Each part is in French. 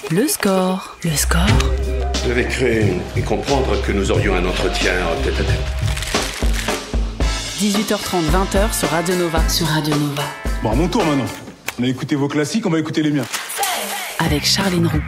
Le score. Le score. Je devais créer et comprendre que nous aurions un entretien tête-à-tête. 18h30, 20h sur Radio Nova. Bon, à mon tour maintenant. On a écouté vos classiques, on va écouter les miens. Avec Charline Roux.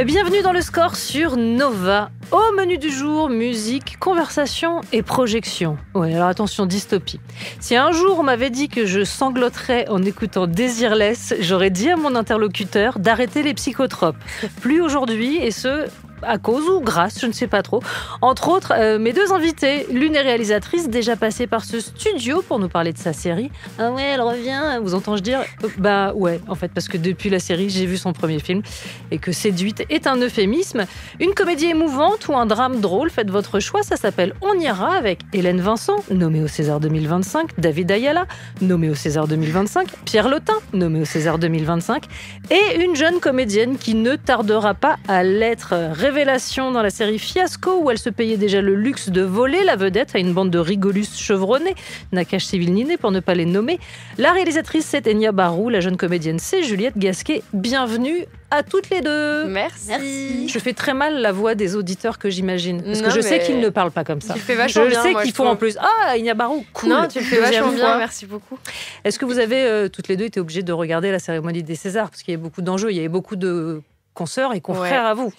Bienvenue dans le score sur Nova. Au menu du jour, musique, conversation et projection. Ouais, alors attention, dystopie. Si un jour on m'avait dit que je sangloterais en écoutant Désirless, j'aurais dit à mon interlocuteur d'arrêter les psychotropes. Plus aujourd'hui, et ce, à cause ou grâce, je ne sais pas trop. Entre autres, mes deux invités, l'une est réalisatrice, déjà passée par ce studio pour nous parler de sa série. Ah ouais, elle revient, vous entends-je dire bah ouais, en fait, parce que depuis la série, j'ai vu son premier film et que Séduite est un euphémisme. Une comédie émouvante ou un drame drôle, faites votre choix, ça s'appelle On ira avec Hélène Vincent, nommée au César 2025, David Ayala, nommé au César 2025, Pierre Lotin, nommé au César 2025, et une jeune comédienne qui ne tardera pas à l'être. Révélation dans la série Fiasco, où elle se payait déjà le luxe de voler la vedette à une bande de rigolus chevronnés, Nakache Civil-Niné pour ne pas les nommer. La réalisatrice, c'est Enya Barou, la jeune comédienne, c'est Juliette Gasquet. Bienvenue à toutes les deux. Merci. Je fais très mal la voix des auditeurs que j'imagine, parce que je mais sais qu'ils ne parlent pas comme ça. Tu fais vachement bien, sais moi, qu'ils je font trouve. en plus. Ah, Enya Barou, cool. Non, tu le fais vachement Deuxième bien, fois. merci beaucoup. Est-ce que vous avez toutes les deux été obligées de regarder la cérémonie des Césars, parce qu'il y avait beaucoup d'enjeux, il y avait beaucoup de consoeurs et confrères à vous.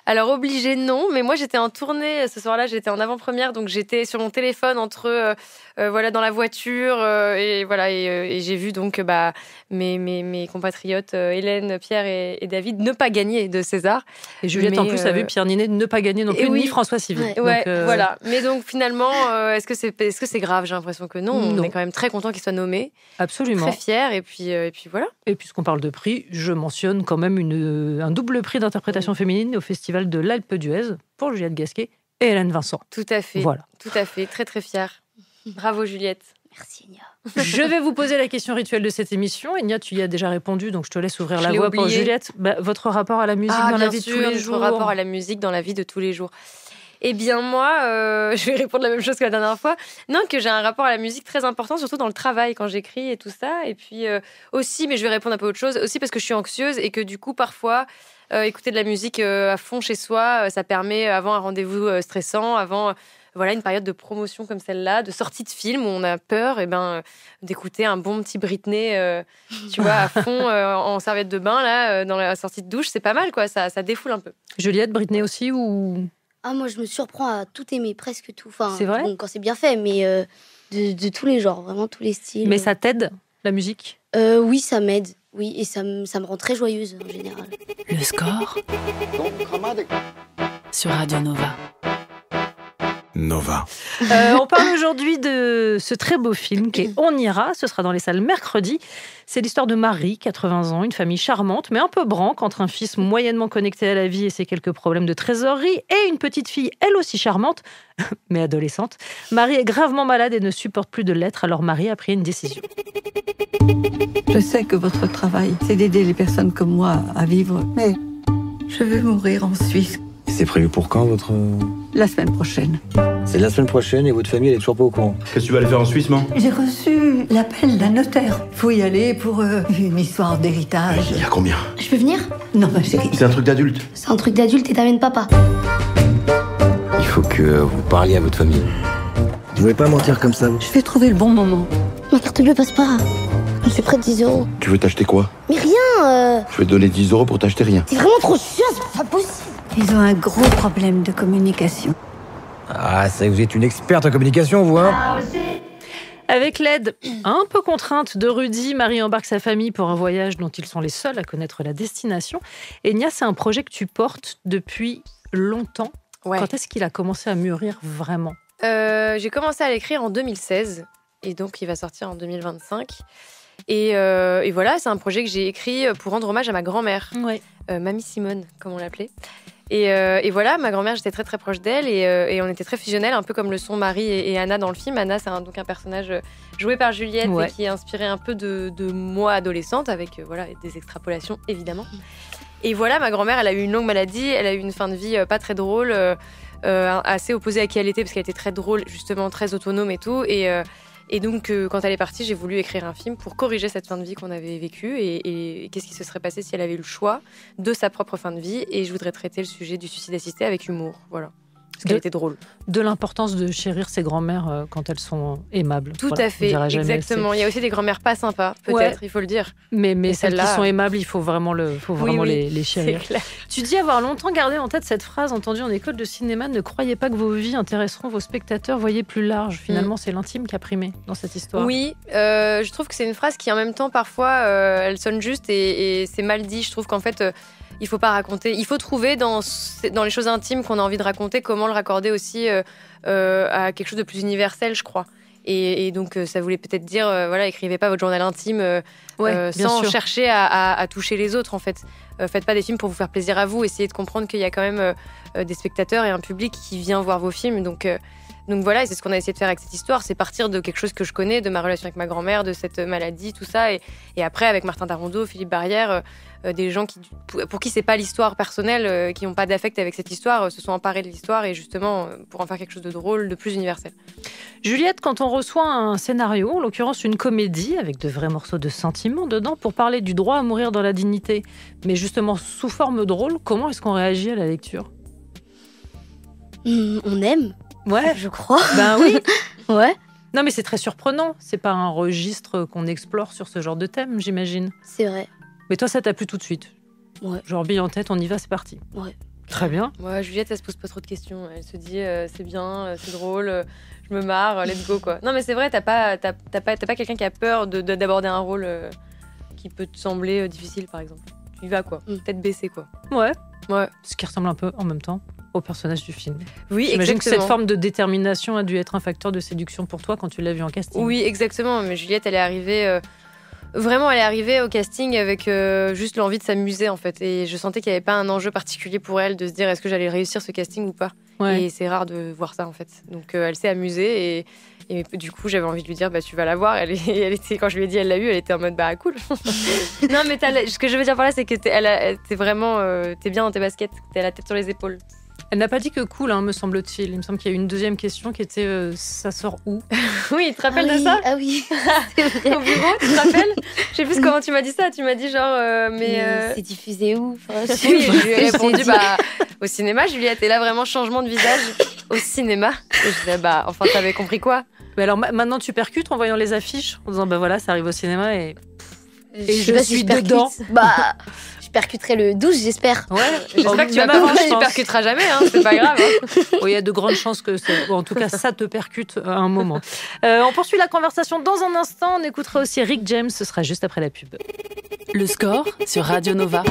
Alors obligée non, mais moi j'étais en tournée ce soir-là, j'étais en avant-première, donc j'étais sur mon téléphone entre voilà dans la voiture et voilà et j'ai vu donc mes compatriotes Hélène, Pierre et David ne pas gagner de César. Et Juliette en plus a vu Pierre Ninet ne pas gagner non plus, oui. ni François Civil. Ouais, Donc, voilà. Mais donc finalement, est-ce que c'est grave? J'ai l'impression que non. On est quand même très content qu'il soit nommé. Absolument. Très fier et puis voilà. Et puisqu'on parle de prix, je mentionne quand même un double prix d'interprétation féminine au Festival de l'Alpe d'Huez pour Juliette Gasquet et Hélène Vincent. Tout à fait. Voilà. Tout à fait. Très très fière. Bravo Juliette. Merci Enya. Je vais vous poser la question rituelle de cette émission. Enya, tu y as déjà répondu, donc je te laisse ouvrir la l'ai voie pour oublié. Juliette. Votre rapport à la musique dans la vie de tous les jours. Notre rapport à la musique dans la vie de tous les jours. Eh bien moi, je vais répondre la même chose que la dernière fois. Non, que j'ai un rapport à la musique très important, surtout dans le travail, quand j'écris et tout ça. Et puis aussi, mais je vais répondre un peu autre chose, aussi parce que je suis anxieuse et que du coup, parfois, écouter de la musique à fond chez soi, ça permet, avant un rendez-vous stressant, avant voilà, une période de promotion comme celle-là, de sortie de film où on a peur, d'écouter un bon petit Britney, tu vois, à fond, en serviette de bain, là, dans la sortie de douche, c'est pas mal, quoi, ça défoule un peu. Juliette, Britney aussi ou... Ah, moi, je me surprends à tout aimer, presque tout. Enfin, C'est vrai ? bon, quand c'est bien fait, mais de tous les genres, vraiment tous les styles. Mais ça t'aide, la musique ? Oui, ça m'aide. Oui, et ça me rend très joyeuse, en général. Le score. Sur Radio Nova. Nova. On parle aujourd'hui de ce très beau film qui est On ira. Ce sera dans les salles mercredi. C'est l'histoire de Marie, 80 ans, une famille charmante, mais un peu branque, entre un fils moyennement connecté à la vie et ses quelques problèmes de trésorerie, et une petite fille, elle aussi charmante, mais adolescente. Marie est gravement malade et ne supporte plus de l'être, alors Marie a pris une décision. Je sais que votre travail, c'est d'aider les personnes comme moi à vivre, mais je veux mourir en Suisse C'est prévu pour quand, votre... la semaine prochaine. C'est la semaine prochaine et votre famille, elle est toujours pas au courant. Qu'est-ce que tu vas aller faire en Suisse, man? J'ai reçu l'appel d'un notaire. Faut y aller pour une histoire d'héritage. Il y a combien? Je peux venir? Non, ma chérie. C'est un truc d'adulte. C'est un truc d'adulte et t'amènes papa. Il faut que vous parliez à votre famille. Vous pouvez pas mentir comme ça. Je vais trouver le bon moment. Ma carte bleue passe pas. Je suis prête 10 €. Tu veux t'acheter quoi? Mais rien, Je vais te donner 10 € pour t'acheter rien. t'es vraiment trop chiant, c'est pas possible. Ils ont un gros problème de communication. Ah, ça, vous êtes une experte en communication, vous, hein? Avec l'aide un peu contrainte de Rudy, Marie embarque sa famille pour un voyage dont ils sont les seuls à connaître la destination. Et Nia, c'est un projet que tu portes depuis longtemps. Ouais. Quand est-ce qu'il a commencé à mûrir vraiment ? J'ai commencé à l'écrire en 2016 et donc il va sortir en 2025. Et voilà, c'est un projet que j'ai écrit pour rendre hommage à ma grand-mère, Ouais. Mamie Simone, comme on l'appelait. Et voilà, ma grand-mère, j'étais très très proche d'elle et on était très fusionnels, un peu comme le sont Marie et Anna dans le film. Anna, c'est donc un personnage joué par Juliette Ouais. et qui est inspiré un peu de moi adolescente, avec voilà, des extrapolations évidemment. Et voilà, ma grand-mère, elle a eu une longue maladie, elle a eu une fin de vie pas très drôle, assez opposée à qui elle était, parce qu'elle était très drôle, justement très autonome et tout. Et donc, quand elle est partie, j'ai voulu écrire un film pour corriger cette fin de vie qu'on avait vécue et qu'est-ce qui se serait passé si elle avait eu le choix de sa propre fin de vie. Et je voudrais traiter le sujet du suicide assisté avec humour. Voilà. Parce qu'elle était drôle. De l'importance de chérir ses grand-mères quand elles sont aimables. Tout à fait, exactement. Il y a aussi des grand-mères pas sympas, peut-être, il faut le dire. Mais celles qui sont aimables, il faut vraiment, les chérir. Tu dis avoir longtemps gardé en tête cette phrase entendue en école de cinéma: ne croyez pas que vos vies intéresseront vos spectateurs, voyez plus large. Finalement, c'est l'intime qui a primé dans cette histoire. Oui, je trouve que c'est une phrase qui, en même temps, parfois, elle sonne juste et c'est mal dit. Je trouve qu'en fait... il faut pas raconter. Il faut trouver dans les choses intimes qu'on a envie de raconter comment le raccorder aussi à quelque chose de plus universel, je crois. Et donc, ça voulait peut-être dire, écrivez pas votre journal intime sans chercher à toucher les autres, en fait. Faites pas des films pour vous faire plaisir à vous. Essayez de comprendre qu'il y a quand même des spectateurs et un public qui vient voir vos films. Donc voilà, et c'est ce qu'on a essayé de faire avec cette histoire, c'est partir de quelque chose que je connais, de ma relation avec ma grand-mère, de cette maladie, tout ça. Et après, avec Martin Darondeau, Philippe Barrière, des gens pour qui c'est pas l'histoire personnelle, qui n'ont pas d'affect avec cette histoire, se sont emparés de l'histoire et justement pour en faire quelque chose de drôle, de plus universel. Juliette, quand on reçoit un scénario, en l'occurrence une comédie, avec de vrais morceaux de sentiments dedans, pour parler du droit à mourir dans la dignité, mais justement sous forme drôle, comment est-ce qu'on réagit à la lecture ? On aime. Ouais, je crois. Ben oui. Ouais. Non, mais c'est très surprenant. C'est pas un registre qu'on explore sur ce genre de thème, j'imagine. C'est vrai. Mais toi, ça t'a plu tout de suite. Ouais. Genre bille en tête, on y va, c'est parti. Ouais. Très bien. Ouais, Juliette, elle se pose pas trop de questions. Elle se dit c'est bien, c'est drôle, je me marre, let's go quoi. Non, mais c'est vrai, t'as pas quelqu'un qui a peur d'aborder un rôle qui peut te sembler difficile, par exemple. Tu y vas quoi. Tête baissée quoi. Ouais. Ouais. Ce qui ressemble un peu en même temps au personnage du film. Oui, j'imagine exactement. Que cette forme de détermination a dû être un facteur de séduction pour toi quand tu l'as vu en casting. Oui, exactement. Mais Juliette, elle est arrivée au casting avec juste l'envie de s'amuser en fait. Et je sentais qu'il n'y avait pas un enjeu particulier pour elle de se dire est-ce que j'allais réussir ce casting ou pas. Ouais. Et c'est rare de voir ça en fait. Donc elle s'est amusée et du coup j'avais envie de lui dire tu vas la voir. Elle était, quand je lui ai dit elle l'a eu, elle était en mode cool. Non mais ce que je veux dire par là c'est que t'es vraiment t'es bien dans tes baskets, t'es la tête sur les épaules. Elle n'a pas dit que cool, me semble-t-il. Il me semble qu'il y a eu une deuxième question qui était ça sort où ? Oui, tu te rappelles de ça ? Ah oui, c'est vrai. Au bureau, tu te rappelles ? Je sais plus comment tu m'as dit ça. Tu m'as dit genre, mais c'est diffusé où ? Oui, je lui ai répondu au cinéma, Juliette. Et là, vraiment, changement de visage au cinéma. Et je disais, enfin, t'avais compris quoi ? Mais alors maintenant, tu percutes en voyant les affiches, en disant, voilà, ça arrive au cinéma et je suis dedans. Je percuterai le 12, j'espère. Ouais, j'espère que tu percuteras jamais, c'est pas grave. Il y a de grandes chances que en tout cas, ça te percute à un moment. On poursuit la conversation dans un instant. On écoutera aussi Rick James, ce sera juste après la pub. Le score sur Radio Nova.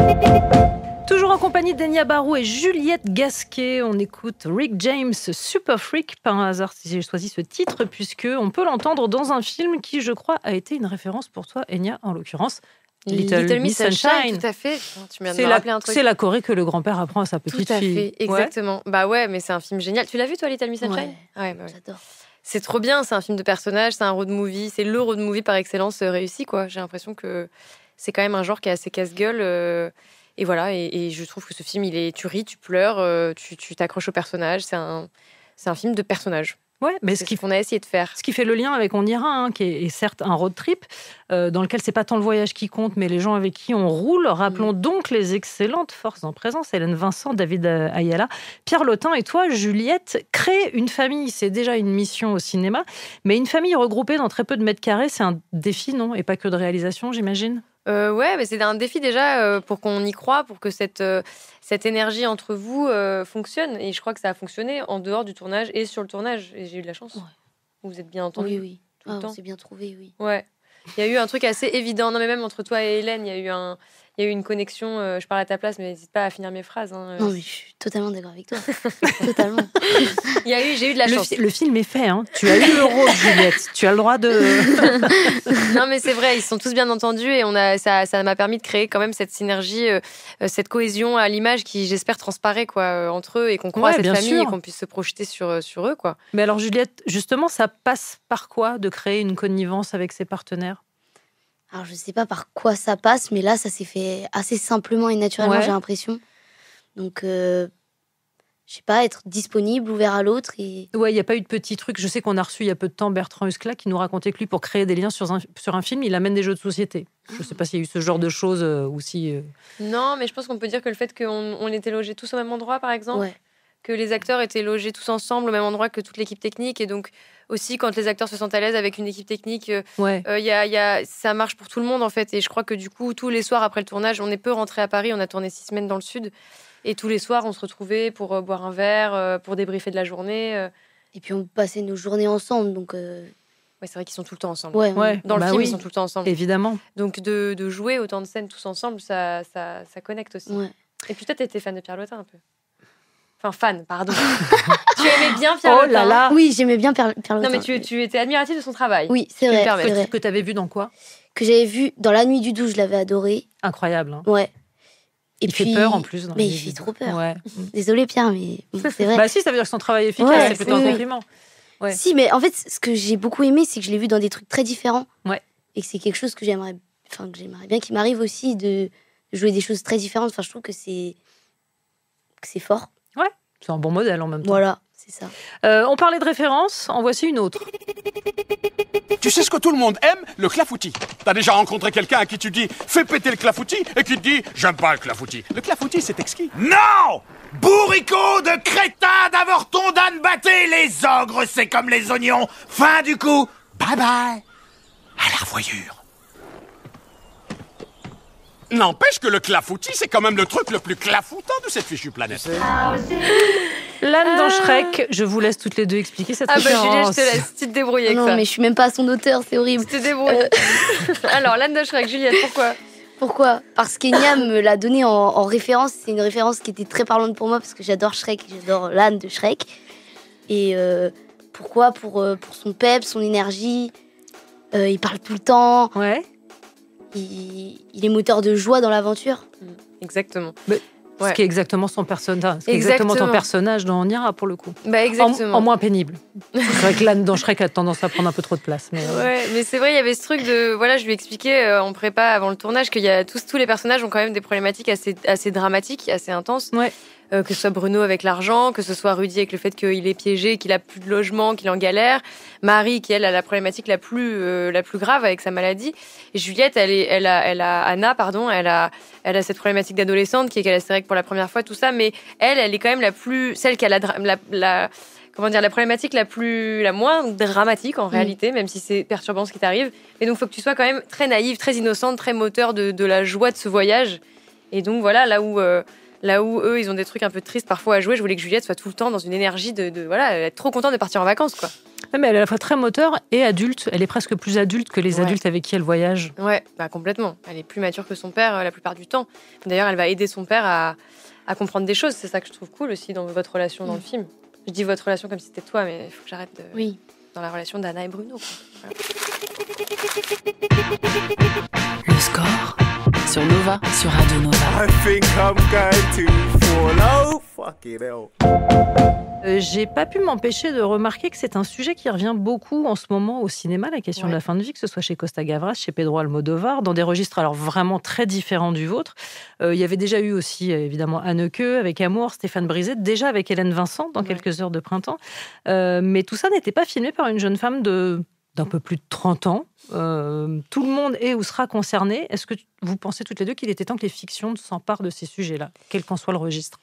Toujours en compagnie d'Enya Barou et Juliette Gasquet, on écoute Rick James, Super Freak. Par un hasard, si j'ai choisi ce titre, puisque on peut l'entendre dans un film qui, je crois, a été une référence pour toi, Enya, en l'occurrence. Little Miss Sunshine. Tout à fait. Tu m'as rappelé un truc. C'est la choré que le grand-père apprend à sa petite fille. Tout à fait, exactement. Ouais. Mais c'est un film génial. Tu l'as vu toi, Little Miss Sunshine ? Ouais, j'adore. C'est trop bien, c'est un film de personnage, c'est un road movie, c'est le road movie par excellence réussi quoi. J'ai l'impression que c'est quand même un genre qui est assez casse-gueule. Et voilà, et je trouve que ce film, tu ris, tu pleures, tu t'accroches au personnage. C'est un film de personnage. Ouais, mais c'est ce qu'on a essayé de faire. Ce qui fait le lien avec On ira, qui est certes un road trip, dans lequel c'est pas tant le voyage qui compte, mais les gens avec qui on roule. Rappelons donc les excellentes forces en présence. Hélène Vincent, David Ayala, Pierre Lotin et toi, Juliette. Créer une famille, c'est déjà une mission au cinéma, mais une famille regroupée dans très peu de mètres carrés, c'est un défi, non ? Et pas que de réalisation, j'imagine ? Ouais, mais c'est un défi déjà pour qu'on y croit, pour que cette énergie entre vous fonctionne. Et je crois que ça a fonctionné en dehors du tournage et sur le tournage. Et j'ai eu de la chance. Ouais. Vous êtes bien entendus. Oui. Tout le temps. On s'est bien trouvés, oui. Ouais. Il y a eu un truc assez évident. Non, mais même entre toi et Hélène, il y a eu une connexion. Je parle à ta place, mais n'hésite pas à finir mes phrases. Non, mais je suis totalement d'accord avec toi. Totalement. J'ai eu de la chance. Le film est fait. Tu as eu le rôle, Juliette. Tu as le droit de... Non, mais c'est vrai, ils se sont tous bien entendus et ça m'a permis de créer quand même cette synergie, cette cohésion à l'image qui, j'espère, transparaît entre eux et qu'on croit à cette famille et qu'on puisse se projeter sur eux. Quoi. Mais alors, Juliette, justement, ça passe par quoi de créer une connivence avec ses partenaires ? Alors, je sais pas par quoi ça passe, mais là, ça s'est fait assez simplement et naturellement, j'ai l'impression. Donc, je sais pas, être disponible, ouvert à l'autre. Et... Ouais, il n'y a pas eu de petits trucs. Je sais qu'on a reçu il y a peu de temps Bertrand Huskla qui nous racontait que lui, pour créer des liens sur un film, il amène des jeux de société. Je ne sais pas s'il y a eu ce genre de choses ou si... Non, mais je pense qu'on peut dire que le fait qu'on était logés tous au même endroit, par exemple, que les acteurs étaient logés tous ensemble au même endroit que toute l'équipe technique, et donc aussi quand les acteurs se sentent à l'aise avec une équipe technique, ça marche pour tout le monde en fait. Et je crois que du coup, tous les soirs après le tournage, on est peu rentré à Paris, on a tourné 6 semaines dans le sud, et tous les soirs on se retrouvait pour boire un verre, pour débriefer de la journée. Et puis on passait nos journées ensemble, donc... Ouais, c'est vrai qu'ils sont tout le temps ensemble. Dans le film, ils sont tout le temps ensemble. Évidemment. Donc de jouer autant de scènes tous ensemble, ça connecte aussi. Ouais. Et puis toi, t'étais fan de Pierre Lotin un peu. Enfin, fan, pardon. Tu aimais bien Pierre Lotin. Là là. Oui, j'aimais bien Pierre Lotin. Non, mais tu étais admirative de son travail. Oui, c'est vrai. Que tu avais vu dans quoi? Que j'avais vu dans La Nuit du 12, je l'avais adoré. Incroyable. Hein. Ouais. Et il fait peur en plus. Mais il fait trop peur. Ouais. Désolée Pierre, mais c'est vrai. Bah si, ça veut dire que son travail est efficace, c'est plutôt un compliment. Ouais. Si, mais en fait, ce que j'ai beaucoup aimé, c'est que je l'ai vu dans des trucs très différents. Ouais. Et que c'est quelque chose que j'aimerais bien qu'il m'arrive aussi de jouer des choses très différentes. Enfin, je trouve que c'est fort. Ouais, c'est un bon modèle en même temps. Voilà, c'est ça. On parlait de référence, en voici une autre. Tu sais ce que tout le monde aime? Le clafoutis. T'as déjà rencontré quelqu'un à qui tu dis « fais péter le clafoutis » et qui te dit « j'aime pas le clafoutis ». Le clafoutis, c'est exquis. Non! Bourricot de crétin d'avorton d'âne batté, les ogres, c'est comme les oignons. Fin du coup. Bye bye. À la revoyure. N'empêche que le clafoutis, c'est quand même le truc le plus clafoutant de cette fichue planète. L'âne dans Shrek, je vous laisse toutes les deux expliquer cette référence. Juliette, je te laisse, tu te débrouilles avec ça. Non, mais je suis même pas son auteur, c'est horrible. Tu te débrouilles. Alors, l'âne de Shrek, Juliette, Pourquoi? Parce qu'Enya me l'a donné en référence. C'est une référence qui était très parlante pour moi parce que j'adore Shrek, j'adore l'âne de Shrek. Et pourquoi? Pour son pep, son énergie. Il parle tout le temps. Ouais. Il est moteur de joie dans l'aventure. Exactement. Ce qui est exactement son personnage. Exactement ton personnage dans On ira pour le coup. Bah exactement. En moins pénible. C'est vrai que l'âne dans Shrek a tendance à prendre un peu trop de place. Mais Ouais, mais c'est vrai, il y avait ce truc de... Voilà, je lui expliquais en prépa avant le tournage qu'il y a tous les personnages ont quand même des problématiques assez dramatiques, assez intenses. Ouais. Que ce soit Bruno avec l'argent, que ce soit Rudy avec le fait qu'il est piégé, qu'il a plus de logement, qu'il est en galère. Marie qui, elle, a la problématique la plus grave avec sa maladie. Et Juliette, Anna, elle a cette problématique d'adolescente qui est qu'elle a ses règles pour la première fois, tout ça. Mais elle est quand même celle qui a la problématique la moins dramatique en réalité, même si c'est perturbant ce qui t'arrive. Et donc, il faut que tu sois quand même très naïve, très innocente, très moteur de la joie de ce voyage. Et donc, voilà, là où eux, ils ont des trucs un peu tristes parfois à jouer, je voulais que Juliette soit tout le temps dans une énergie être trop contente de partir en vacances, quoi. Mais elle est à la fois très moteur et adulte. Elle est presque plus adulte que les adultes avec qui elle voyage. Ouais, bah complètement. Elle est plus mature que son père la plupart du temps. D'ailleurs, elle va aider son père à comprendre des choses. C'est ça que je trouve cool aussi dans votre relation dans le film. Je dis votre relation comme si c'était toi, mais il faut que j'arrête dans la relation d'Anna et Bruno, quoi. Voilà. Le score sur Nova, sur Radio Nova. I think I'm going to fall. Oh, fucking hell. J'ai pas pu m'empêcher de remarquer que c'est un sujet qui revient beaucoup en ce moment au cinéma, la question de la fin de vie, que ce soit chez Costa Gavras, chez Pedro Almodovar, dans des registres alors vraiment très différents du vôtre. Il y avait déjà eu aussi évidemment Anneke avec Amour, Stéphane Brisé, déjà avec Hélène Vincent dans Quelques heures de printemps. Mais tout ça n'était pas filmé par une jeune femme d'un peu plus de 30 ans. Tout le monde est ou sera concerné. Est-ce que vous pensez toutes les deux qu'il était temps que les fictions s'emparent de ces sujets-là, quel qu'en soit le registre?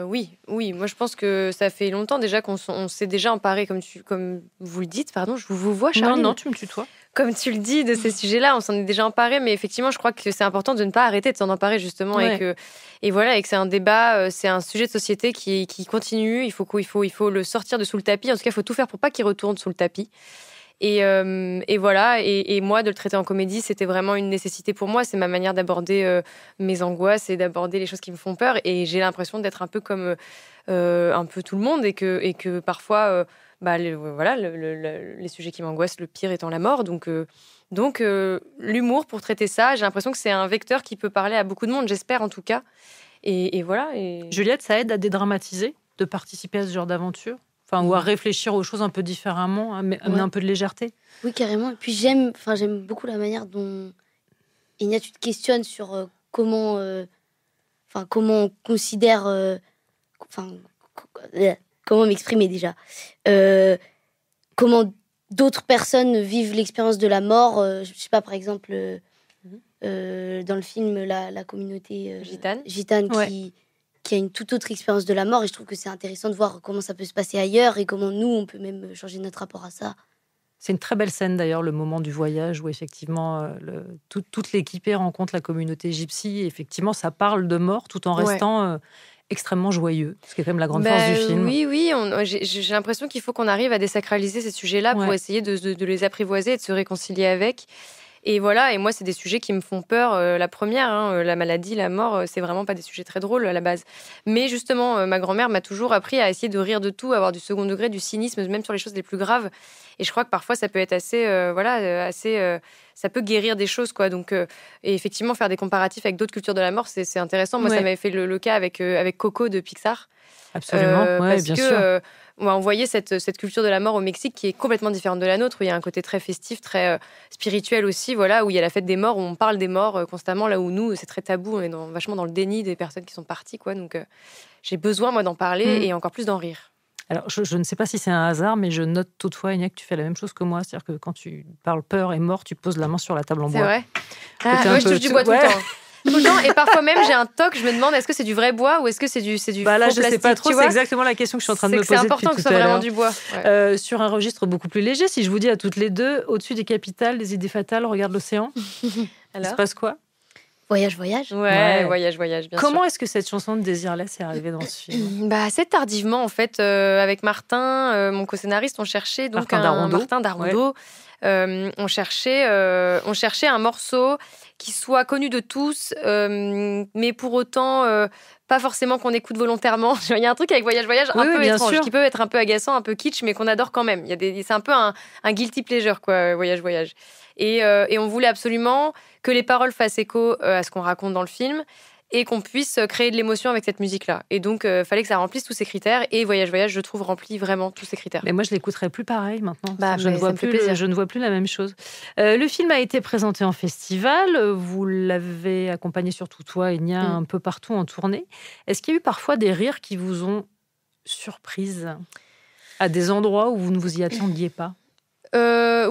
Oui. Moi, je pense que ça fait longtemps déjà qu'on s'est déjà emparé, comme vous le dites. Pardon, je vous vois, Charline. Non, tu me tutoies. Comme tu le dis, de ces sujets-là, on s'en est déjà emparé. Mais effectivement, je crois que c'est important de ne pas arrêter de s'en emparer, justement. Ouais. Et voilà, et que c'est un débat, c'est un sujet de société qui continue. Il faut le sortir de sous le tapis. En tout cas, il faut tout faire pour pas qu'il retourne sous le tapis. Et voilà, et moi, de le traiter en comédie, c'était vraiment une nécessité pour moi. C'est ma manière d'aborder mes angoisses et d'aborder les choses qui me font peur. Et j'ai l'impression d'être un peu comme un peu tout le monde et que parfois, les sujets qui m'angoissent, le pire étant la mort. Donc, l'humour pour traiter ça, j'ai l'impression que c'est un vecteur qui peut parler à beaucoup de monde, j'espère en tout cas. Et voilà. Juliette, ça aide à dédramatiser, de participer à ce genre d'aventure? Ou à réfléchir aux choses un peu différemment, amener un peu de légèreté. Oui, carrément. Et puis j'aime beaucoup la manière dont Enya, tu te questionnes sur comment on considère, comment m'exprimer déjà, comment d'autres personnes vivent l'expérience de la mort. Je sais pas, par exemple, dans le film, la communauté gitane qui a une toute autre expérience de la mort. Et je trouve que c'est intéressant de voir comment ça peut se passer ailleurs et comment nous, on peut même changer notre rapport à ça. C'est une très belle scène d'ailleurs, le moment du voyage où effectivement toute l'équipée rencontre la communauté gypsy. Et effectivement, ça parle de mort tout en restant extrêmement joyeux, ce qui est quand même la grande force du film. Oui, j'ai l'impression qu'il faut qu'on arrive à désacraliser ces sujets-là pour essayer de les apprivoiser et de se réconcilier avec. Et voilà, et moi, c'est des sujets qui me font peur. La première, la maladie, la mort, c'est vraiment pas des sujets très drôles à la base. Mais justement, ma grand-mère m'a toujours appris à essayer de rire de tout, à avoir du second degré, du cynisme, même sur les choses les plus graves. Et je crois que parfois, ça peut être ça peut guérir des choses, quoi. Donc, et effectivement, faire des comparatifs avec d'autres cultures de la mort, c'est intéressant. Moi, ça m'avait fait le cas avec Coco de Pixar. Absolument, parce bien que, sûr. On voyait cette culture de la mort au Mexique qui est complètement différente de la nôtre, où il y a un côté très festif, très spirituel aussi, voilà, où il y a la fête des morts, où on parle des morts constamment, là où nous, c'est très tabou, on est vachement dans le déni des personnes qui sont parties, quoi. Donc, j'ai besoin, moi, d'en parler et encore plus d'en rire. Alors, je ne sais pas si c'est un hasard, mais je note toutefois, Enya, que tu fais la même chose que moi. C'est-à-dire que quand tu parles peur et mort, tu poses la main sur la table en bois. C'est vrai. Moi, je touche du bois tout le temps. Tout le temps, et parfois même j'ai un toc, je me demande est-ce que c'est du vrai bois ou est-ce que c'est du faux là, je plastique, sais pas trop, c'est exactement la question que je suis en train de me poser. C'est important que ce soit vraiment du bois. Sur un registre beaucoup plus léger, si je vous dis à toutes les deux, au-dessus des capitales, des idées fatales, regarde l'océan. Il se passe quoi? Voyage. Voyage, bien Comment sûr. est-ce que cette chanson de Désirless est arrivée dans ce film? Assez tardivement, en fait, avec Martin, mon co-scénariste, on cherchait donc Martin Darondo. On cherchait un morceau qui soit connu de tous, mais pour autant pas forcément qu'on écoute volontairement. Il y a un truc avec Voyage un peu étrange, qui peut être un peu agaçant, un peu kitsch, mais qu'on adore quand même. C'est un peu un guilty pleasure, quoi, Voyage. Et on voulait absolument que les paroles fassent écho à ce qu'on raconte dans le film et qu'on puisse créer de l'émotion avec cette musique-là. Et donc, fallait que ça remplisse tous ces critères. Et Voyage, je trouve, remplit vraiment tous ces critères. Mais moi, je l'écouterai plus pareil maintenant. Je ne vois plus la même chose. Le film a été présenté en festival. Vous l'avez accompagné surtout toi, Enya, un peu partout en tournée. Est-ce qu'il y a eu parfois des rires qui vous ont surprise à des endroits où vous ne vous y attendiez pas?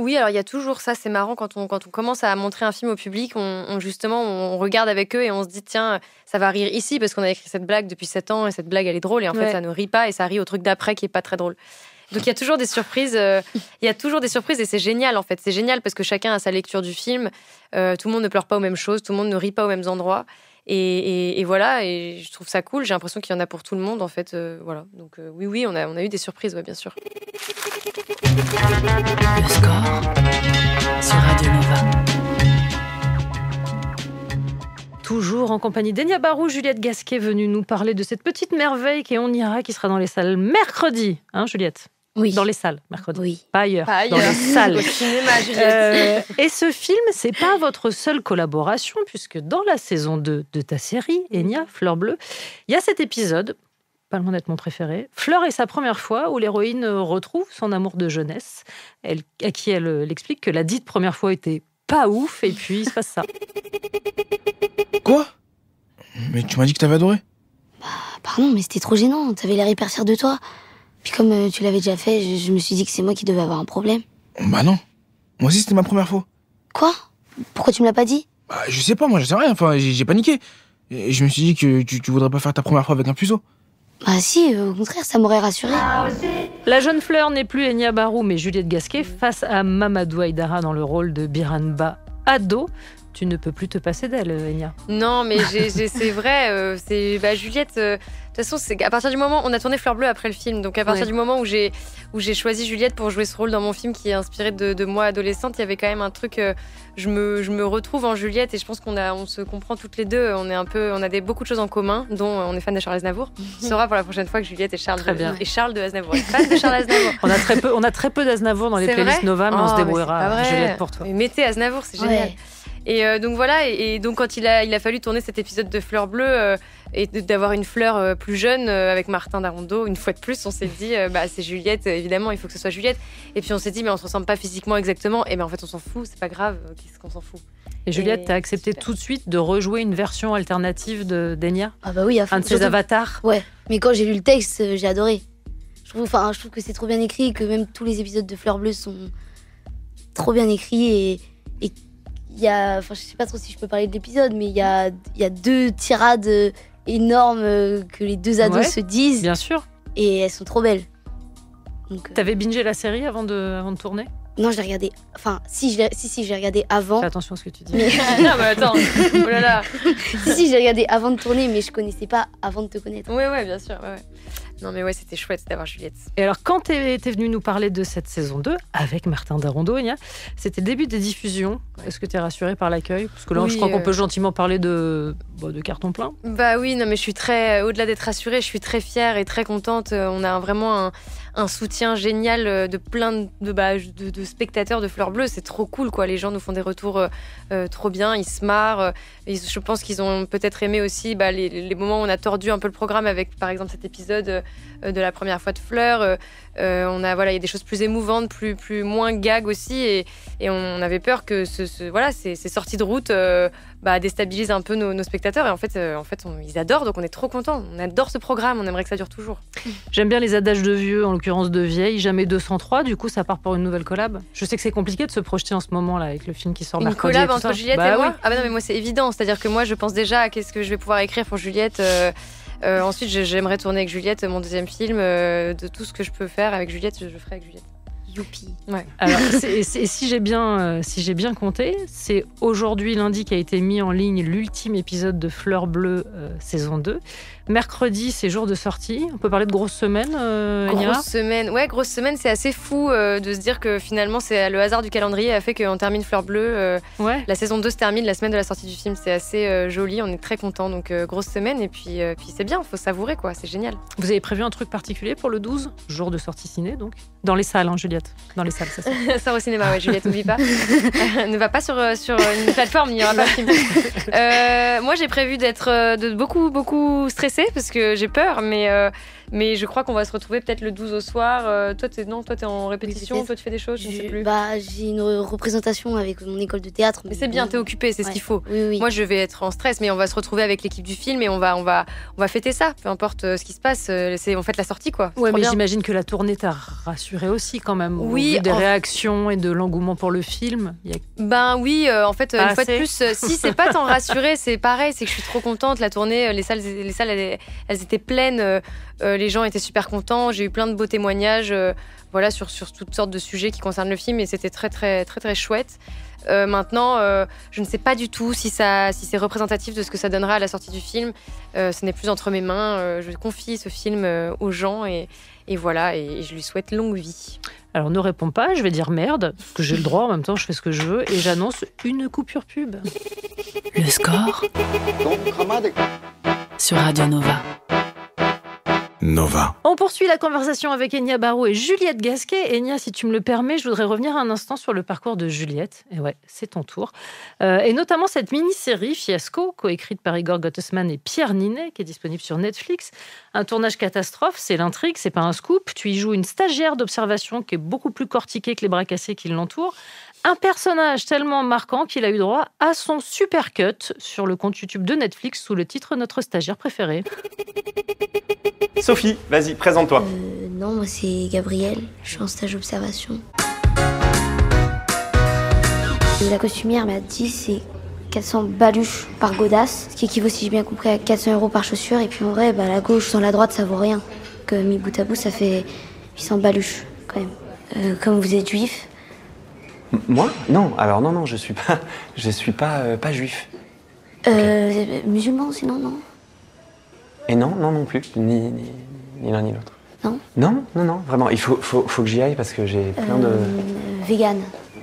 Oui, alors il y a toujours ça, c'est marrant quand on commence à montrer un film au public, on regarde avec eux et on se dit tiens, ça va rire ici parce qu'on a écrit cette blague depuis 7 ans et cette blague elle est drôle et en fait ça ne rit pas et ça rit au truc d'après qui est pas très drôle. Donc il y a toujours des surprises, et c'est génial en fait, c'est génial parce que chacun a sa lecture du film, tout le monde ne pleure pas aux mêmes choses, tout le monde ne rit pas aux mêmes endroits. Et voilà, et je trouve ça cool. J'ai l'impression qu'il y en a pour tout le monde, en fait. Voilà. Donc oui, on a eu des surprises, bien sûr. Le score sur Radio Nova. Toujours en compagnie d'Enya Barou, Juliette Gasquet, venue nous parler de cette petite merveille qui est On ira, qui sera dans les salles mercredi. Hein, Juliette? Oui. Dans les salles, mercredi. Oui. Pas ailleurs. Dans les salles. Au cinéma, Juliette. Et ce film, c'est pas votre seule collaboration, puisque dans la saison 2 de ta série, Enya, Fleur Bleue, il y a cet épisode, pas loin d'être mon préféré. Fleur est sa première fois où l'héroïne retrouve son amour de jeunesse, à qui elle explique que la dite première fois était pas ouf, et puis il se passe ça. Quoi? Mais tu m'as dit que t'avais adoré. Pardon, mais c'était trop gênant, t'avais l'air hyper fier de toi. Puis comme tu l'avais déjà fait, je me suis dit que c'est moi qui devais avoir un problème. Bah non. Moi aussi, c'était ma première fois. Quoi? Pourquoi tu me l'as pas dit? Bah, je sais pas, moi, je sais rien. Enfin, j'ai paniqué. Et je me suis dit que tu voudrais pas faire ta première fois avec un puceau. Bah si, au contraire, ça m'aurait rassurée. La jeune Fleur n'est plus Enya Barou, mais Juliette Gasquet, face à Mamadou Aïdara dans le rôle de Biranba ado. Tu ne peux plus te passer d'elle, Enya. Non, mais c'est vrai. Juliette, de toute façon, c'est à partir du moment on a tourné Fleur Bleue après le film, donc à partir du moment où j'ai choisi Juliette pour jouer ce rôle dans mon film qui est inspiré de moi adolescente, il y avait quand même un truc. Je me retrouve en Juliette et je pense on se comprend toutes les deux. On a beaucoup de choses en commun, dont on est fan de Charles Aznavour. Ce sera pour la prochaine fois que Juliette et Charles de Aznavour. Fan de Charles Aznavour. On a très peu d'Aznavour dans les playlists Nova, mais on se débrouillera. Juliette pour toi. Mais mettez Aznavour, c'est génial. Et donc voilà, et donc quand il a fallu tourner cet épisode de Fleur Bleue et d'avoir une Fleur plus jeune avec Martin Darondo, une fois de plus, on s'est dit c'est Juliette, évidemment, il faut que ce soit Juliette. Et puis on s'est dit mais on se ressemble pas physiquement exactement. Et ben en fait on s'en fout, c'est pas grave, qu'est-ce qu'on s'en fout. Et Juliette, t'as accepté tout de suite de rejouer une version alternative d'Enya? Ah bah oui, à fond. Un de ses avatars? Ouais, mais quand j'ai lu le texte, j'ai adoré. Je trouve que c'est trop bien écrit et que même tous les épisodes de Fleur Bleue sont trop bien écrits. Et il y a... Enfin, je sais pas trop si je peux parler de l'épisode, mais il y a 2 tirades énormes que les 2 ados se disent. Bien sûr. Et elles sont trop belles. T'avais bingé la série avant de tourner? Non, je l'ai regardé. Enfin, si, j'ai regardé avant. Fais attention à ce que tu dis. Mais... non, mais attends. Oh là là. si, j'ai regardé avant de tourner, mais je connaissais pas avant de te connaître. Ouais, bien sûr. Ouais. Non, mais ouais, c'était chouette d'avoir Juliette. Et alors, quand t'es venue nous parler de cette saison 2 avec Martin Darondo, c'était le début des diffusions. Est-ce que t'es rassurée par l'accueil? Parce que là, je crois qu'on peut gentiment parler de carton plein. Bah oui, non, mais je suis au-delà d'être rassurée, je suis très fière et très contente. On a vraiment un soutien génial de plein de spectateurs de Fleur Bleue. C'est trop cool, quoi. Les gens nous font des retours trop bien, ils se marrent. Je pense qu'ils ont peut-être aimé aussi les moments où on a tordu un peu le programme avec, par exemple, cet épisode de la première fois de Fleur. Il y a des choses plus émouvantes, moins gag aussi. Et on avait peur que ces sorties de route déstabilisent un peu nos spectateurs. Et en fait, ils adorent, donc on est trop contents. On adore ce programme, on aimerait que ça dure toujours. J'aime bien les adages de vieux, en l'occurrence de vieilles, jamais 203. Du coup, ça part pour une nouvelle collab. Je sais que c'est compliqué de se projeter en ce moment là avec le film qui sort mercredi. Une collab entre Juliette et moi. Oui. Ah bah non, mais moi c'est évident. C'est-à-dire que moi, je pense déjà à qu'est-ce que je vais pouvoir écrire pour Juliette. Ensuite, j'aimerais tourner avec Juliette mon 2e film. De tout ce que je peux faire avec Juliette, je le ferai avec Juliette. Youpi. Ouais. Alors, si j'ai bien compté, c'est aujourd'hui lundi qu'a été mis en ligne l'ultime épisode de Fleur Bleue saison 2. Mercredi, c'est jour de sortie. On peut parler de grosse semaine, Enya? Grosse semaine, c'est assez fou de se dire que finalement, c'est le hasard du calendrier a fait qu'on termine Fleur Bleue. La saison 2 se termine la semaine de la sortie du film. C'est assez joli, on est très contents. Donc, grosse semaine, et puis c'est bien, il faut savourer, quoi. C'est génial. Vous avez prévu un truc particulier pour le 12, jour de sortie ciné, donc? Dans les salles, Juliette. Dans les salles, ça se sort au cinéma, ouais, Juliette, n'oublie pas. Ne va pas sur une plateforme, il n'y aura pas de film. Moi, j'ai prévu d'être beaucoup stressée parce que j'ai peur, mais je crois qu'on va se retrouver peut-être le 12 au soir. Toi, t'es en répétition, oui, toi, tu fais des choses, je ne sais plus. J'ai une représentation avec mon école de théâtre. Mais c'est bien, t'es occupée, c'est ce qu'il faut. Oui. Moi, je vais être en stress, mais on va se retrouver avec l'équipe du film et on va fêter ça, peu importe ce qui se passe. On fête la sortie, quoi. Ouais, mais j'imagine que la tournée t'a rassurée aussi, quand même. Oui. Au vu des réactions et de l'engouement pour le film. Oui, en fait, une fois de plus, si c'est pas tant rassuré, c'est pareil, c'est que je suis trop contente. La tournée, les salles elles étaient pleines. Les gens étaient super contents. J'ai eu plein de beaux témoignages sur toutes sortes de sujets qui concernent le film et c'était très, très, très, très chouette. Maintenant, je ne sais pas du tout si c'est représentatif de ce que ça donnera à la sortie du film. Ce n'est plus entre mes mains. Je confie ce film aux gens et voilà, et je lui souhaite longue vie. Alors ne réponds pas, je vais dire merde, parce que j'ai le droit, en même temps je fais ce que je veux, et j'annonce une coupure pub. Le score sur Radio Nova. Nova. On poursuit la conversation avec Enya Barou et Juliette Gasquet. Enya, si tu me le permets, je voudrais revenir un instant sur le parcours de Juliette. Et ouais, c'est ton tour. Et notamment cette mini-série Fiasco, coécrite par Igor Gottesman et Pierre Ninet, qui est disponible sur Netflix. Un tournage catastrophe, c'est l'intrigue, c'est pas un scoop. Tu y joues une stagiaire d'observation qui est beaucoup plus cortiquée que les bras cassés qui l'entourent. Un personnage tellement marquant qu'il a eu droit à son super cut sur le compte YouTube de Netflix sous le titre Notre stagiaire préféré. Sophie, vas-y, présente-toi. Non, moi c'est Gabriel, je suis en stage d'observation. La costumière m'a dit c'est 400 baluches par godasse, ce qui équivaut, si j'ai bien compris, à 400 € par chaussure. Et puis en vrai, la gauche sans la droite, ça vaut rien. Donc mis bout à bout, ça fait 800 baluches quand même. Comme vous êtes juif. Moi ? Non, alors non, je suis pas juif. Okay. Musulman, sinon, non. Et non plus, ni l'un ni l'autre. Non ? Non, vraiment, il faut que j'y aille parce que j'ai plein de... Vegan.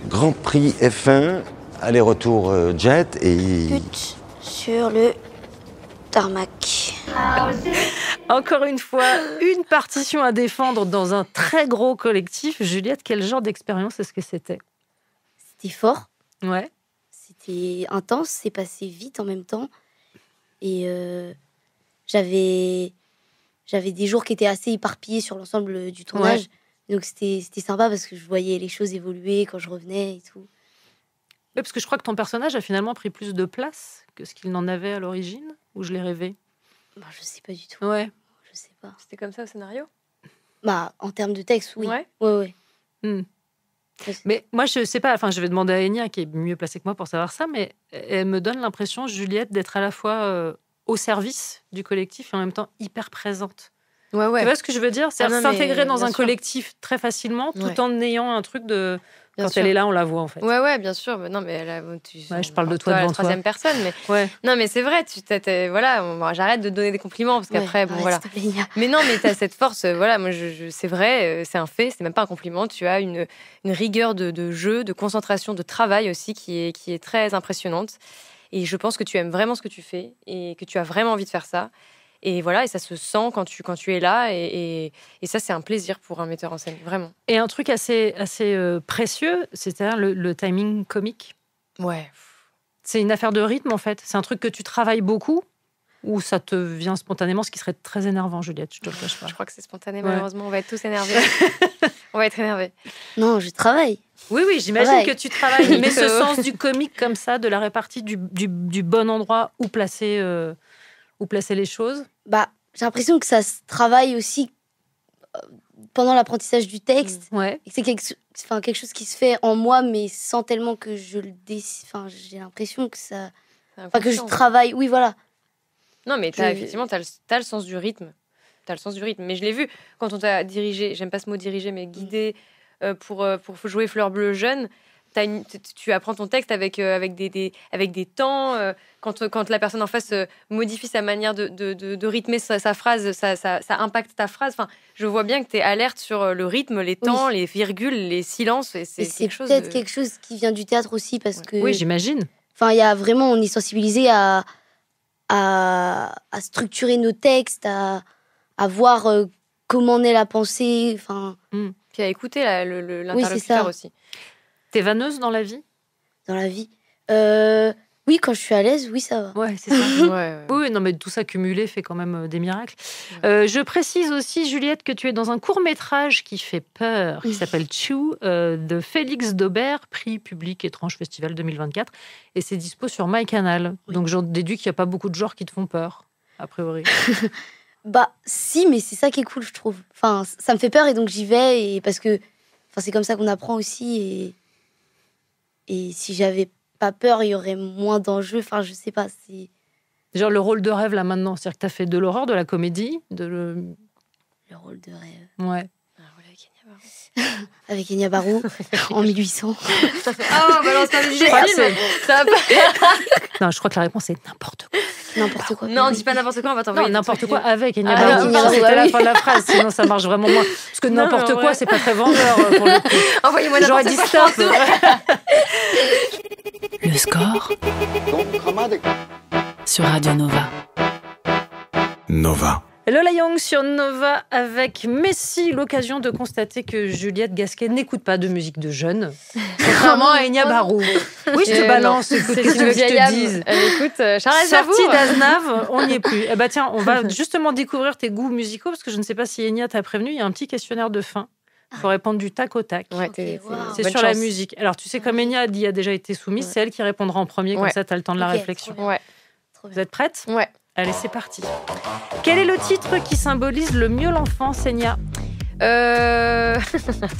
Grand Prix F1, aller-retour jet et... Pute sur le tarmac. Encore une fois, une partition à défendre dans un très gros collectif. Juliette, quel genre d'expérience est-ce que c'était ? C'était fort. Ouais. C'était intense, c'est passé vite en même temps. Et j'avais des jours qui étaient assez éparpillés sur l'ensemble du tournage. Ouais. Donc c'était sympa parce que je voyais les choses évoluer quand je revenais et tout. Oui, parce que je crois que ton personnage a finalement pris plus de place que ce qu'il n'en avait à l'origine, ou je l'ai rêvé? Bah, je sais pas du tout. Ouais. Je sais pas. C'était comme ça au scénario? Bah, en termes de texte, oui. Ouais. Ouais. Mais moi, je sais pas, enfin, je vais demander à Enya, qui est mieux placée que moi pour savoir ça, mais elle me donne l'impression, Juliette, d'être à la fois au service du collectif et en même temps hyper présente. Ouais. Tu vois ce que je veux dire? C'est-à-dire s'intégrer dans un sûr. collectif très facilement, tout Ouais. en ayant un truc de... Bien Quand sûr. elle est là, on la voit, en fait. Ouais, bien sûr. Mais non, mais là, Je parle de toi la devant toi. troisième personne. Mais... Ouais. Non, mais c'est vrai. Voilà, j'arrête de donner des compliments parce qu'après, bon, voilà. Mais non, mais t'as cette force. Voilà, moi, c'est vrai, c'est un fait. C'est même pas un compliment. Tu as une rigueur de jeu, de concentration, de travail aussi qui est très impressionnante. Et je pense que tu aimes vraiment ce que tu fais et que tu as vraiment envie de faire ça. Et voilà, et ça se sent quand tu es là. Et ça, c'est un plaisir pour un metteur en scène, vraiment. Et un truc assez précieux, c'est-à-dire le timing comique. Ouais. C'est une affaire de rythme, en fait. C'est un truc que tu travailles beaucoup ou ça te vient spontanément, ce qui serait très énervant, Juliette, je te le cache pas. Je crois que c'est spontané, Ouais. malheureusement. On va être tous énervés. On va être énervés. Non, je travaille. Oui, j'imagine Ouais. que tu travailles, mais ce sens du comique comme ça, de la répartie du bon endroit où placer les choses. Bah, j'ai l'impression que ça se travaille aussi pendant l'apprentissage du texte. Ouais. Et que c'est quelque chose qui se fait en moi, mais sans tellement que je le décide. Enfin, j'ai l'impression que ça... Enfin, que je travaille... Oui, voilà. Non, mais effectivement, t'as le sens du rythme. T'as le sens du rythme. Mais je l'ai vu quand on t'a dirigé, j'aime pas ce mot diriger, mais guidé pour jouer Fleur Bleue jeune. Tu apprends ton texte avec des temps. Quand la personne en face modifie sa manière de rythmer sa phrase, ça impacte ta phrase. Enfin, je vois bien que tu es alerte sur le rythme, les temps, les virgules, les silences. Et c'est peut-être quelque chose qui vient du théâtre aussi, parce que... Oui, j'imagine. Enfin, il y a vraiment... On est sensibilisé à structurer nos textes, à voir comment en est la pensée. Enfin... Puis à écouter l'interlocuteur ça. aussi. T'es vanneuse dans la vie? Dans la vie oui, quand je suis à l'aise, oui, ça va. Ouais, c'est ça. Oui, non, mais tout ça cumulé fait quand même des miracles. Je précise aussi, Juliette, que tu es dans un court-métrage qui fait peur, qui s'appelle Chew, de Félix Daubert, prix public Étrange Festival 2024. Et c'est dispo sur MyCanal. Donc j'en déduis qu'il n'y a pas beaucoup de genres qui te font peur, a priori. Bah, si, mais c'est ça qui est cool, je trouve. Enfin, ça me fait peur et donc j'y vais. Et parce que c'est comme ça qu'on apprend aussi. Et si j'avais pas peur, il y aurait moins d'enjeux. Enfin, je sais pas. C'est genre le rôle de rêve là maintenant, c'est-à-dire que t'as fait de l'horreur, de la comédie, le rôle de rêve. Ouais. Avec Enya Barou en 1800. Oh, balance pas du film. Ça va pas. Non, je crois que la réponse est n'importe quoi. N'importe quoi. Non, dis pas n'importe quoi, on va t'envoyer. Non, n'importe quoi avec Enya Ah, Barou. non, C'était bah la oui. fin de la phrase, sinon ça marche vraiment moins. Parce que Non, n'importe mais quoi, ouais. c'est pas très vendeur pour le coup. Envoyez-moi J'aurais n'importe dit quoi. stop. Le score sur Radio Nova. Nova. Lola Young sur Nova avec Messi, l'occasion de constater que Juliette Gasquet n'écoute pas de musique de jeunes, contrairement à Enya Barou. Oui, je te balance, écoute, C'est qu'est-ce que tu une veux que je vieille te âme. dise. Écoute, Charles Sortie Aznavour. d'Aznave, on n'y est plus. Eh ben tiens, on va justement découvrir tes goûts musicaux, parce que je ne sais pas si Enya t'a prévenu, il y a un petit questionnaire de fin. Il faut répondre du tac au tac. Ouais, C'est sur la musique. Alors, tu sais, comme Enya a déjà été soumise, c'est elle qui répondra en premier, comme ça, tu as le temps de la réflexion. Ouais. Vous êtes prête? Ouais. Allez, c'est parti. Quel est le titre qui symbolise le mieux l'enfance, Enya?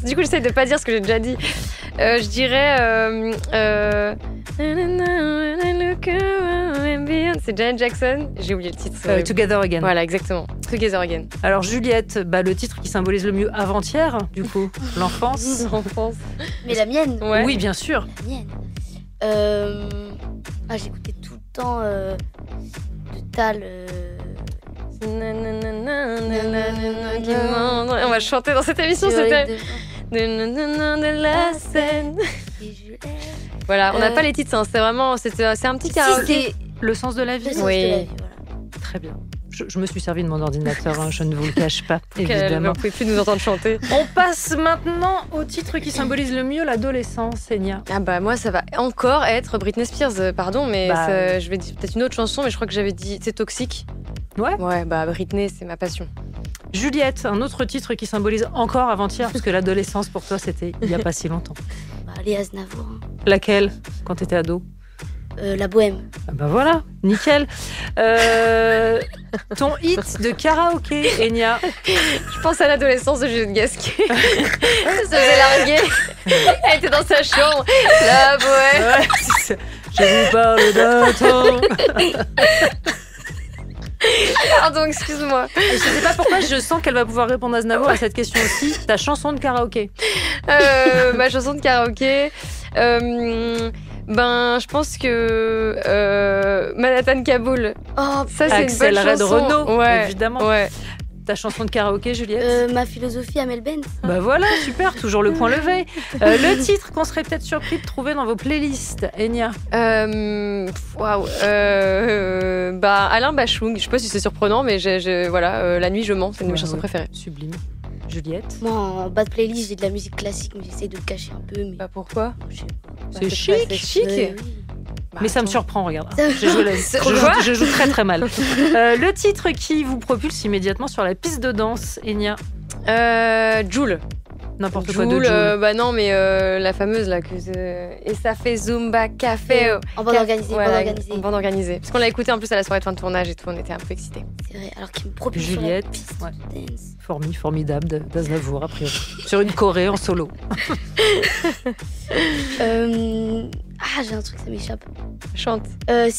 Du coup, j'essaie de pas dire ce que j'ai déjà dit. Je dirais. C'est Janet Jackson. J'ai oublié le titre. Together Again. Voilà, exactement. Together Again. Alors, Juliette, le titre qui symbolise le mieux avant-hier, du coup, l'enfance. L'enfance. Mais la mienne. Ouais. Oui, bien sûr. La mienne. J'écoutais tout le temps de Tal. On va chanter dans cette émission, c'était. De la scène. Voilà, on n'a pas les titres, hein, c'est vraiment. C'est un petit karaoké. Le sens de la vie. Le sens de la vie, voilà. Très bien. Je me suis servi de mon ordinateur, hein, je ne vous le cache pas, Vous évidemment. ne pouvez plus nous entendre chanter. On passe maintenant au titre qui symbolise le mieux l'adolescence, Enya. Ah bah moi ça va encore être Britney Spears, pardon, mais je vais dire peut-être une autre chanson, mais je crois que j'avais dit c'est Toxique. Ouais. Ouais, bah Britney c'est ma passion. Juliette, un autre titre qui symbolise encore avant-hier, parce que l'adolescence pour toi c'était il n'y a pas si longtemps. Allez, Aznavour. Hein. Laquelle? quand t'étais ado? La bohème. Ah bah voilà, nickel. Ton hit de karaoké, Enya? Je pense à l'adolescence de Juliette Gasquet. Elle se faisait larguer. Elle était dans sa chambre. La bohème. Ouais, je vous parle d'un temps. Pardon, excuse-moi. Je sais pas pourquoi je sens qu'elle va pouvoir répondre à Aznavour à cette question aussi. Ta chanson de karaoké? Ma chanson de karaoké. Je pense que Manhattan Kaboul. Oh, ça c'est Axel une bonne Red chanson. Renaud, Ouais, évidemment. Ouais. Ta chanson de karaoké, Juliette? Ma philosophie à Mel Benz. Bah voilà, super, toujours le point levé. Le titre qu'on serait peut-être surpris de trouver dans vos playlists, Enya? Waouh. Alain Bachung. Je sais pas si c'est surprenant, mais La nuit je mens, c'est une de mes chansons préférées. Sublime. Juliette? Moi, en bas de playlist, j'ai de la musique classique, mais j'essaie de le cacher un peu. Mais... Bah pourquoi? C'est chic. C'est chic. Oui. Mais ça me surprend, regarde. Je joue très très mal. Le titre qui vous propulse immédiatement sur la piste de danse, Enya? Joule. N'importe quoi de Joule. Non, mais la fameuse là. Et ça fait Zumba Café. En bande organisée. En bande organisée. Parce qu'on l'a écouté en plus à la soirée de fin de tournage et tout, on était un peu excités. C'est vrai, alors qu'il me propulse Juliette, sur la piste de dance. Formidable d'Aznavour, a priori. Sur une choré en solo. J'ai un truc, ça m'échappe. Chante. Elle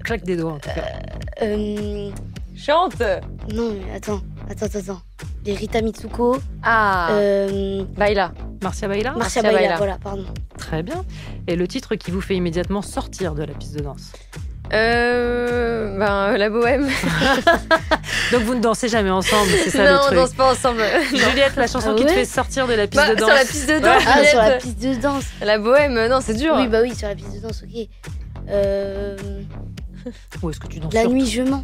claque des doigts, en tout cas. Chante. Non, mais attends. Les Rita Mitsuko. Baila. Marcia Baila? Marcia Baila, voilà, pardon. Très bien. Et le titre qui vous fait immédiatement sortir de la piste de danse? La bohème. Donc vous ne dansez jamais ensemble, c'est ça le non, truc? Non, on danse pas ensemble. Juliette, la chanson qui te fait sortir de la piste de danse? Sur la piste de danse. Ah, sur la piste de danse. La bohème, non, c'est dur. Oui, sur la piste de danse, ok. Où est-ce que tu danses? La nuit, je mens.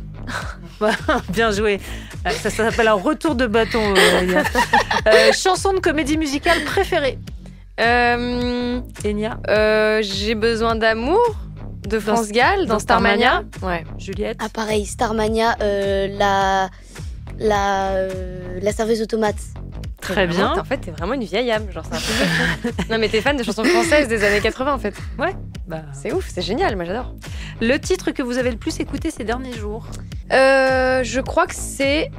Bien joué. Ça s'appelle un retour de bâton. Chanson de comédie musicale préférée? Enya? J'ai besoin d'amour. De France Gall, dans Starmania. Ouais. Juliette? Ah, pareil, Starmania, la serveuse automate. Très bien. En fait, t'es vraiment une vieille âme. Genre, c'est un truc de fou. Non, mais t'es fan de chansons françaises des années 80, en fait. Ouais. C'est ouf, c'est génial, moi j'adore. Le titre que vous avez le plus écouté ces derniers jours? Je crois que c'est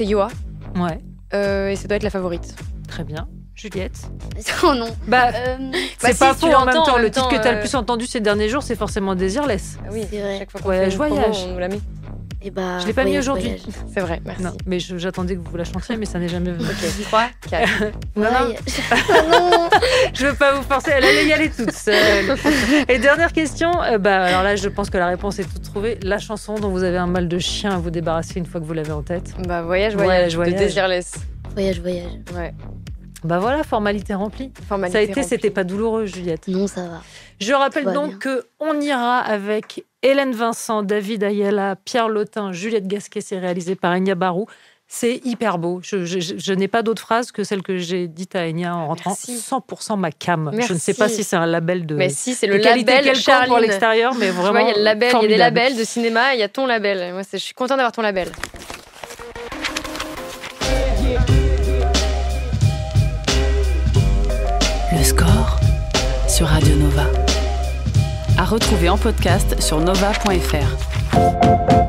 Yoa. Ouais. Et ça doit être la favorite. Très bien. Juliette? Oh non. C'est pas faux en même temps. Le titre que t'as le plus entendu ces derniers jours, c'est forcément Désirless. Ah oui, c'est vrai. Chaque fois qu'on fait une promo, on nous la met. Je l'ai pas mis aujourd'hui. C'est vrai, merci. Non, mais j'attendais que vous la chantiez, mais ça n'est jamais venu. Ok, 3, 4. Non. Je veux pas vous forcer, elle allait y aller toute seule. Et dernière question, alors là, je pense que la réponse est toute trouvée. La chanson dont vous avez un mal de chien à vous débarrasser une fois que vous l'avez en tête? Voyage de Désirless. Voyage. Ouais. Bah voilà, formalité remplie. Ça a été, c'était pas douloureux, Juliette. Non, ça va. Je rappelle donc qu'on ira avec Hélène Vincent, David Ayala, Pierre Lotin, Juliette Gasquet. C'est réalisé par Enya Barou. C'est hyper beau. Je n'ai pas d'autre phrase que celle que j'ai dite à Enya en rentrant. Merci. 100% ma cam. Merci. Je ne sais pas si c'est un label de. Mais si, c'est le qualité label Charline pour l'extérieur, mais vraiment. Il y a le label, il y a des formidable. labels de cinéma, il y a ton label. Moi, je suis contente d'avoir ton label. Le score sur Radio Nova. À retrouver en podcast sur nova.fr.